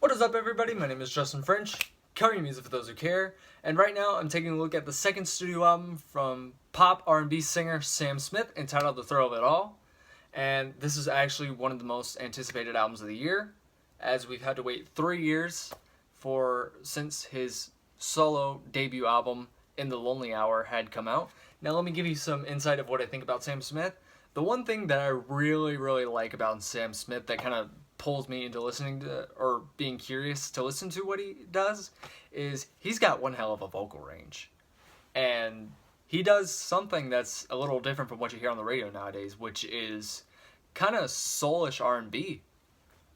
What is up, everybody? My name is Justin French, covering music for those who care, and right now I'm taking a look at the second studio album from pop R&B singer Sam Smith, entitled The Thrill of It All. And this is actually one of the most anticipated albums of the year, as we've had to wait 3 years since his solo debut album In the Lonely Hour had come out. Now let me give you some insight of what I think about Sam Smith. The one thing that I really like about Sam Smith that kind of pulls me into listening to, or being curious to listen to what he does, is he's got one hell of a vocal range. And he does something that's a little different from what you hear on the radio nowadays, which is kind of soulish R&B.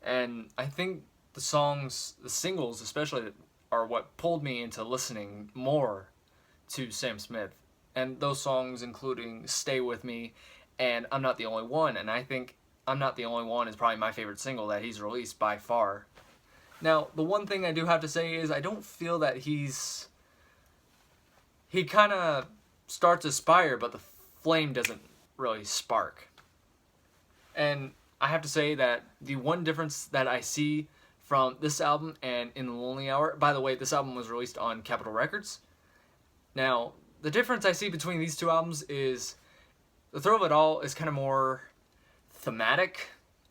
And I think the singles especially, are what pulled me into listening more to Sam Smith. And those songs including Stay With Me and I'm Not the Only One. And I think I'm Not the Only One is probably my favorite single that he's released by far. Now, the one thing I do have to say is I don't feel that he kind of starts a fire, but the flame doesn't really spark. And I have to say that the one difference that I see from this album and In the Lonely Hour, by the way, this album was released on Capitol Records. Now, the difference I see between these two albums is The Thrill of It All is kind of more thematic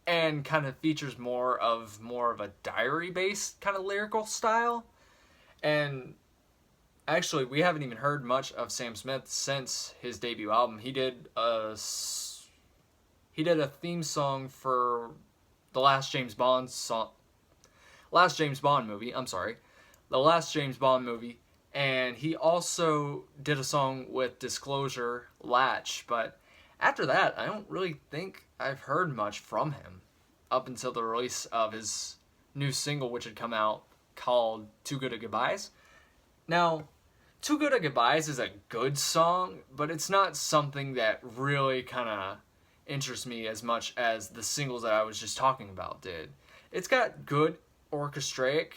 and kind of features more of a diary-based kind of lyrical style. And actually, we haven't even heard much of Sam Smith since his debut album. He did a theme song for the last James Bond movie. The last James Bond movie, and he also did a song with Disclosure, Latch. But after that, I don't really think I've heard much from him up until the release of his new single, which had come out, called Too Good at Goodbyes. Now, Too Good at Goodbyes is a good song, but it's not something that really kind of interests me as much as the singles that I was just talking about did. It's got good orchestratic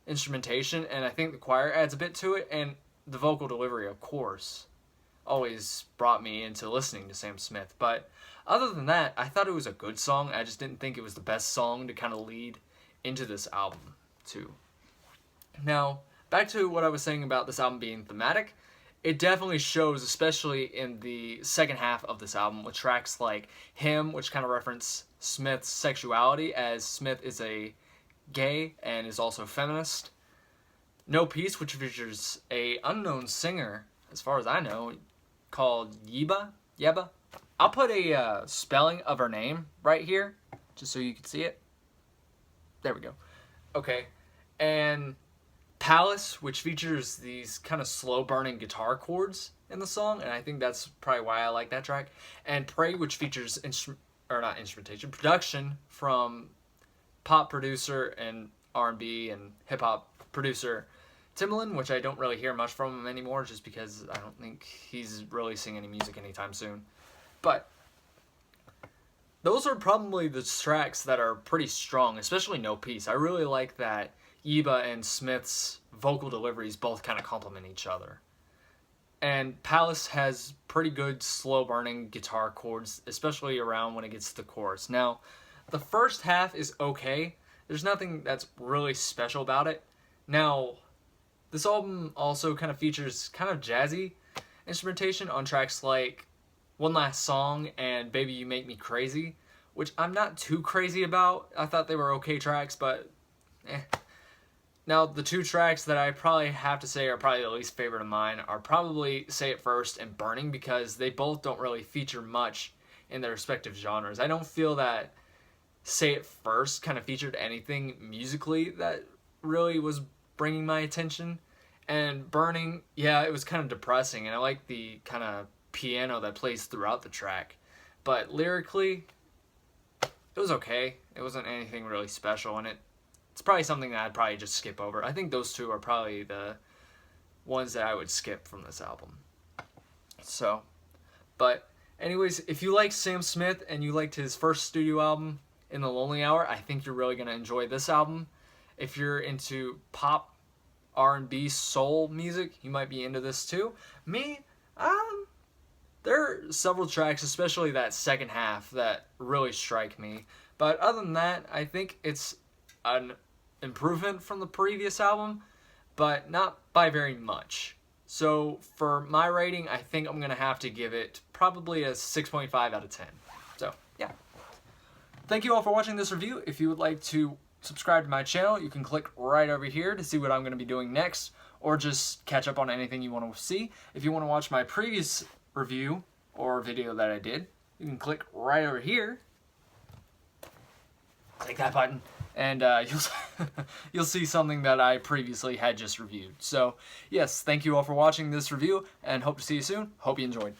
instrumentation, and I think the choir adds a bit to it, and the vocal delivery, of course, always brought me into listening to Sam Smith. But other than that, I thought it was a good song. I just didn't think it was the best song to kind of lead into this album too. Now, back to what I was saying about this album being thematic. It definitely shows, especially in the second half of this album, with tracks like Him, which kind of reference Smith's sexuality, as Smith is a gay and is also a feminist. No Peace, which features a unknown singer, as far as I know, called Yeba. I'll put a spelling of her name right here, just so you can see it. There we go. Okay. And Palace, which features these kind of slow-burning guitar chords in the song, and I think that's probably why I like that track. And Pray, which features production from pop producer and R&B and hip-hop producer Timbaland, which I don't really hear much from him anymore, just because I don't think he's releasing any music anytime soon. But those are probably the tracks that are pretty strong, especially No Peace. I really like that Yeba and Smith's vocal deliveries both kind of complement each other. And Palace has pretty good slow-burning guitar chords, especially around when it gets to the chorus. Now, the first half is okay. There's nothing that's really special about it. Now, this album also kind of features kind of jazzy instrumentation on tracks like One Last Song and Baby You Make Me Crazy, which I'm not too crazy about. I thought they were okay tracks, but Now, the two tracks that I probably have to say are probably the least favorite of mine are probably Say It First and Burning, because they both don't really feature much in their respective genres. I don't feel that Say It First kind of featured anything musically that really was bringing my attention. And Burning, yeah, it was kind of depressing, and I like the kind of piano that plays throughout the track. But lyrically, it was okay. It wasn't anything really special, and it's probably something that I'd probably just skip over. I think those two are probably the ones that I would skip from this album. So, but anyways, if you like Sam Smith and you liked his first studio album, In the Lonely Hour, I think you're really going to enjoy this album. If you're into pop, R&B, soul music, you might be into this too. Me, there are several tracks, especially that second half, that really strike me. But other than that, I think it's an improvement from the previous album, but not by very much. So for my rating, I think I'm going to have to give it probably a 6.5 out of 10. So, yeah. Thank you all for watching this review. If you would like to subscribe to my channel, you can click right over here to see what I'm going to be doing next, or just catch up on anything you want to see. If you want to watch my previous review or video that I did, you can click right over here. Click that button, and you'll see something that I previously had just reviewed. So, yes, thank you all for watching this review, and hope to see you soon. Hope you enjoyed.